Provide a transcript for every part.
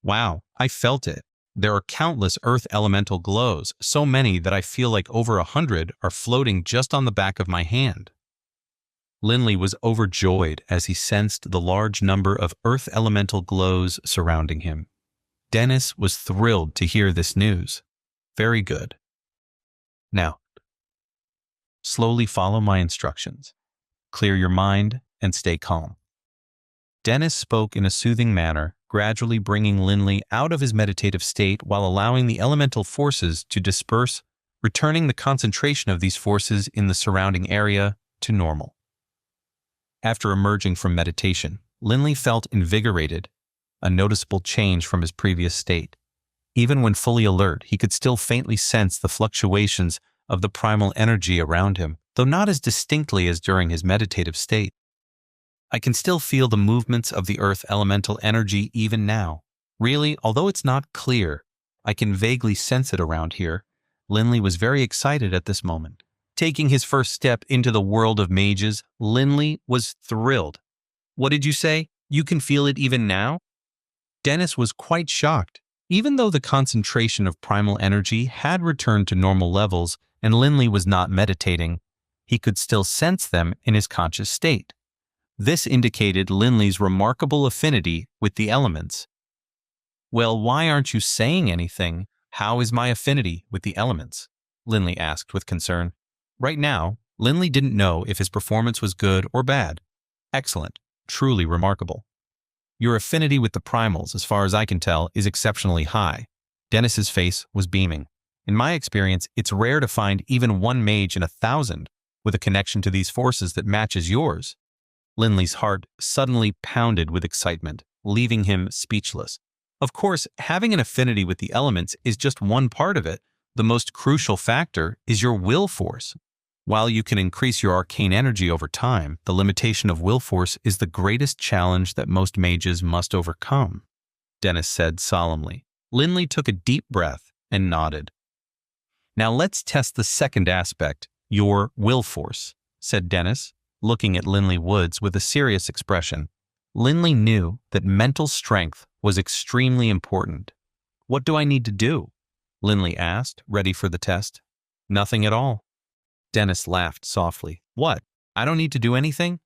Wow, I felt it. There are countless earth elemental glows, so many that I feel like over 100 are floating just on the back of my hand. Linley was overjoyed as he sensed the large number of earth elemental glows surrounding him. Dennis was thrilled to hear this news. Very good. Now, slowly follow my instructions. Clear your mind and stay calm. Dennis spoke in a soothing manner, gradually bringing Linley out of his meditative state while allowing the elemental forces to disperse, returning the concentration of these forces in the surrounding area to normal. After emerging from meditation, Linley felt invigorated, a noticeable change from his previous state. Even when fully alert, he could still faintly sense the fluctuations of the primal energy around him, though not as distinctly as during his meditative state. I can still feel the movements of the earth elemental energy even now. Really, although it's not clear, I can vaguely sense it around here. Linley was very excited at this moment. Taking his first step into the world of mages, Linley was thrilled. What did you say? You can feel it even now? Dennis was quite shocked. Even though the concentration of primal energy had returned to normal levels and Linley was not meditating, he could still sense them in his conscious state. This indicated Linley's remarkable affinity with the elements. Well, why aren't you saying anything? How is my affinity with the elements? Linley asked with concern. Right now, Linley didn't know if his performance was good or bad. Excellent. Truly remarkable. Your affinity with the primals, as far as I can tell, is exceptionally high. Dennis's face was beaming. In my experience, it's rare to find even one mage in 1,000 with a connection to these forces that matches yours. Linley's heart suddenly pounded with excitement, leaving him speechless. Of course, having an affinity with the elements is just one part of it. The most crucial factor is your will force. While you can increase your arcane energy over time, the limitation of will force is the greatest challenge that most mages must overcome, Dennis said solemnly. Linley took a deep breath and nodded. Now let's test the second aspect, your will force, said Dennis, looking at Linley Woods with a serious expression. Linley knew that mental strength was extremely important. What do I need to do? Linley asked, ready for the test. Nothing at all. Dennis laughed softly. What? I don't need to do anything?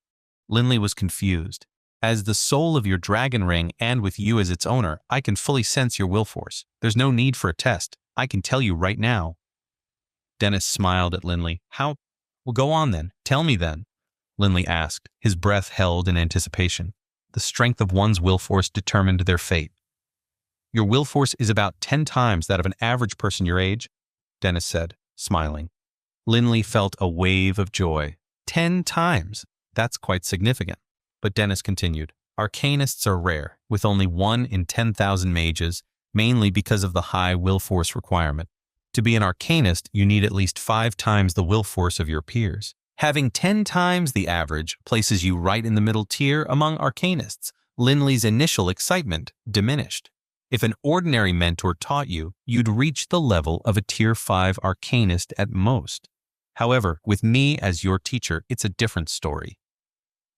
Linley was confused. As the soul of your dragon ring and with you as its owner, I can fully sense your will force. There's no need for a test. I can tell you right now. Dennis smiled at Linley. How? Well, go on then. Tell me then. Linley asked, his breath held in anticipation. The strength of one's will force determined their fate. Your will force is about 10 times that of an average person your age, Dennis said, smiling. Linley felt a wave of joy. 10 times? That's quite significant. But Dennis continued, Arcanists are rare, with only 1 in 10,000 mages, mainly because of the high will force requirement. To be an Arcanist, you need at least 5 times the will force of your peers. Having 10 times the average places you right in the middle tier among Arcanists. Linley's initial excitement diminished. If an ordinary mentor taught you, you'd reach the level of a Tier 5 Arcanist at most. However, with me as your teacher, it's a different story.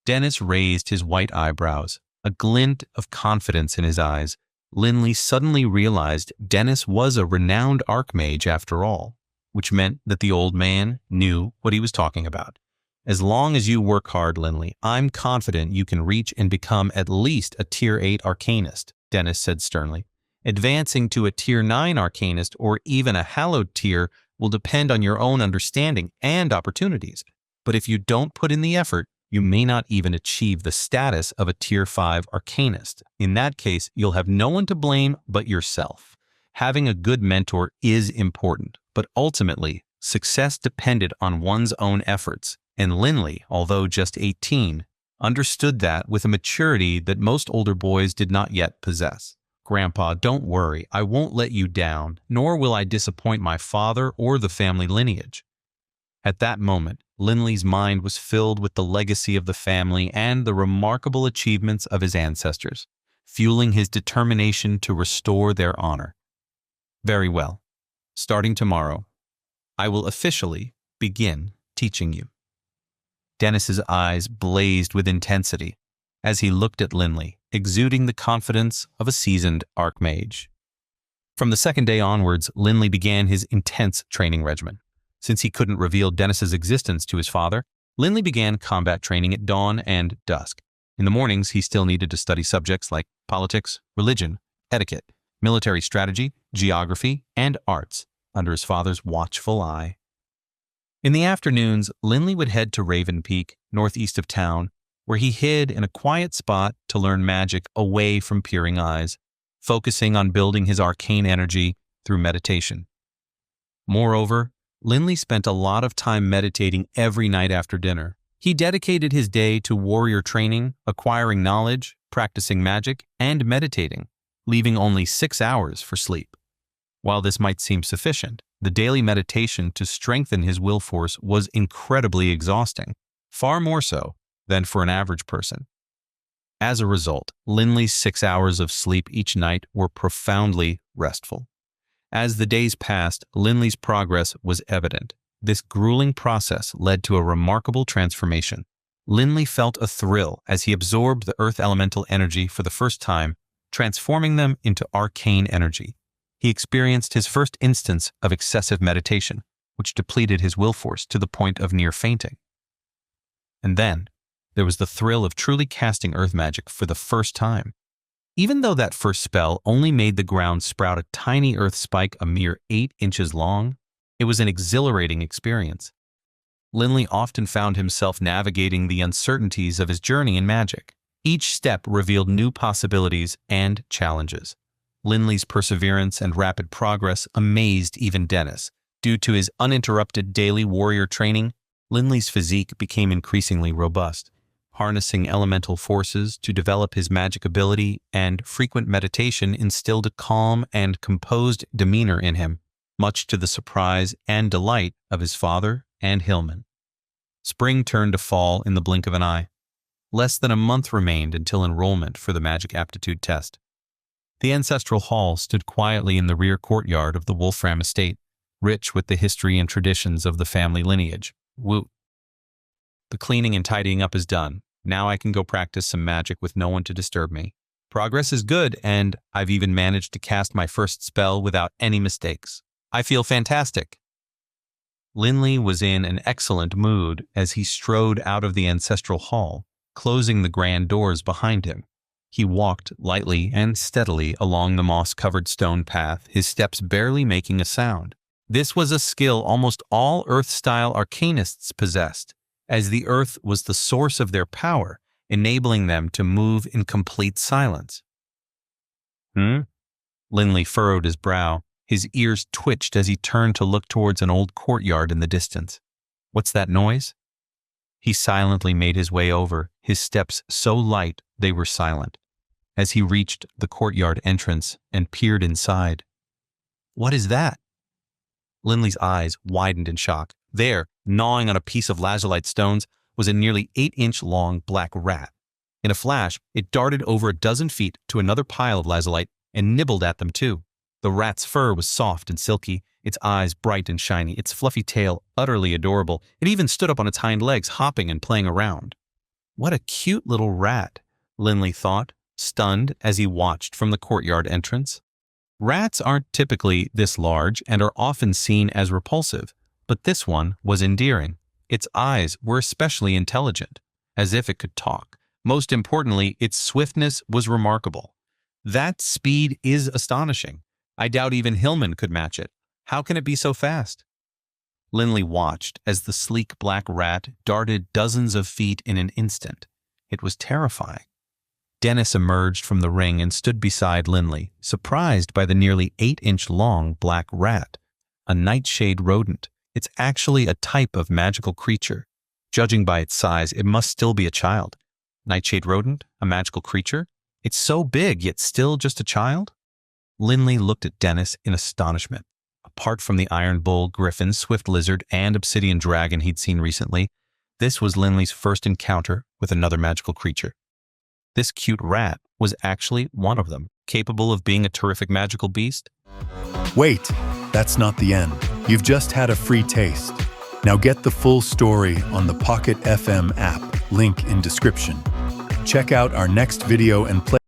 Dennis raised his white eyebrows, a glint of confidence in his eyes. Linley suddenly realized Dennis was a renowned archmage after all, which meant that the old man knew what he was talking about. As long as you work hard, Linley, I'm confident you can reach and become at least a Tier 8 Arcanist, Dennis said sternly. Advancing to a Tier 9 Arcanist or even a Hallowed tier will depend on your own understanding and opportunities. But if you don't put in the effort, you may not even achieve the status of a Tier 5 Arcanist. In that case, you'll have no one to blame but yourself. Having a good mentor is important, but ultimately, success depended on one's own efforts, and Linley, although just 18, understood that with a maturity that most older boys did not yet possess. Grandpa, don't worry, I won't let you down, nor will I disappoint my father or the family lineage. At that moment, Linley's mind was filled with the legacy of the family and the remarkable achievements of his ancestors, fueling his determination to restore their honor. Very well. Starting tomorrow, I will officially begin teaching you. Dennis's eyes blazed with intensity as he looked at Linley, exuding the confidence of a seasoned archmage. From the second day onwards, Linley began his intense training regimen. Since he couldn't reveal Dennis's existence to his father, Linley began combat training at dawn and dusk. In the mornings, he still needed to study subjects like politics, religion, etiquette, military strategy, geography, and arts under his father's watchful eye. In the afternoons, Linley would head to Raven Peak, northeast of town, where he hid in a quiet spot to learn magic away from peering eyes, focusing on building his arcane energy through meditation. Moreover, Linley spent a lot of time meditating every night after dinner. He dedicated his day to warrior training, acquiring knowledge, practicing magic, and meditating, leaving only 6 hours for sleep. While this might seem sufficient, the daily meditation to strengthen his will force was incredibly exhausting, far more so than for an average person. As a result, Linley's 6 hours of sleep each night were profoundly restful. As the days passed, Linley's progress was evident. This grueling process led to a remarkable transformation. Linley felt a thrill as he absorbed the earth elemental energy for the first time, transforming them into arcane energy. He experienced his first instance of excessive meditation, which depleted his will force to the point of near fainting. And then, there was the thrill of truly casting earth magic for the first time. Even though that first spell only made the ground sprout a tiny earth spike a mere 8 inches long, it was an exhilarating experience. Linley often found himself navigating the uncertainties of his journey in magic. Each step revealed new possibilities and challenges. Linley's perseverance and rapid progress amazed even Dennis. Due to his uninterrupted daily warrior training, Linley's physique became increasingly robust. Harnessing elemental forces to develop his magic ability and frequent meditation instilled a calm and composed demeanor in him, much to the surprise and delight of his father and Hillman. Spring turned to fall in the blink of an eye. Less than a month remained until enrollment for the magic aptitude test. The ancestral hall stood quietly in the rear courtyard of the Wolfram Estate, rich with the history and traditions of the family lineage. Woot. The cleaning and tidying up is done. Now I can go practice some magic with no one to disturb me. Progress is good, and I've even managed to cast my first spell without any mistakes. I feel fantastic. Linley was in an excellent mood as he strode out of the ancestral hall, closing the grand doors behind him. He walked lightly and steadily along the moss-covered stone path, his steps barely making a sound. This was a skill almost all Earth-style Arcanists possessed, as the earth was the source of their power, enabling them to move in complete silence. Linley furrowed his brow. His ears twitched as he turned to look towards an old courtyard in the distance. What's that noise? He silently made his way over, his steps so light they were silent, as he reached the courtyard entrance and peered inside. What is that? Linley's eyes widened in shock. There, gnawing on a piece of lazulite stones, was a nearly 8-inch-long black rat. In a flash, it darted over a dozen feet to another pile of lazulite and nibbled at them too. The rat's fur was soft and silky, its eyes bright and shiny, its fluffy tail utterly adorable. It even stood up on its hind legs, hopping and playing around. What a cute little rat, Linley thought, stunned as he watched from the courtyard entrance. Rats aren't typically this large and are often seen as repulsive, but this one was endearing. Its eyes were especially intelligent, as if it could talk. Most importantly, its swiftness was remarkable. That speed is astonishing. I doubt even Hillman could match it. How can it be so fast? Linley watched as the sleek black rat darted dozens of feet in an instant. It was terrifying. Dennis emerged from the ring and stood beside Linley, surprised by the nearly 8-inch-long black rat. A Nightshade Rodent. It's actually a type of magical creature. Judging by its size, it must still be a child. Nightshade Rodent? A magical creature? It's so big, yet still just a child? Linley looked at Dennis in astonishment. Apart from the iron bull, griffin, swift lizard, and obsidian dragon he'd seen recently, this was Linley's first encounter with another magical creature. This cute rat was actually one of them, capable of being a terrific magical beast. Wait, that's not the end. You've just had a free taste. Now get the full story on the Pocket FM app, link in description. Check out our next video and play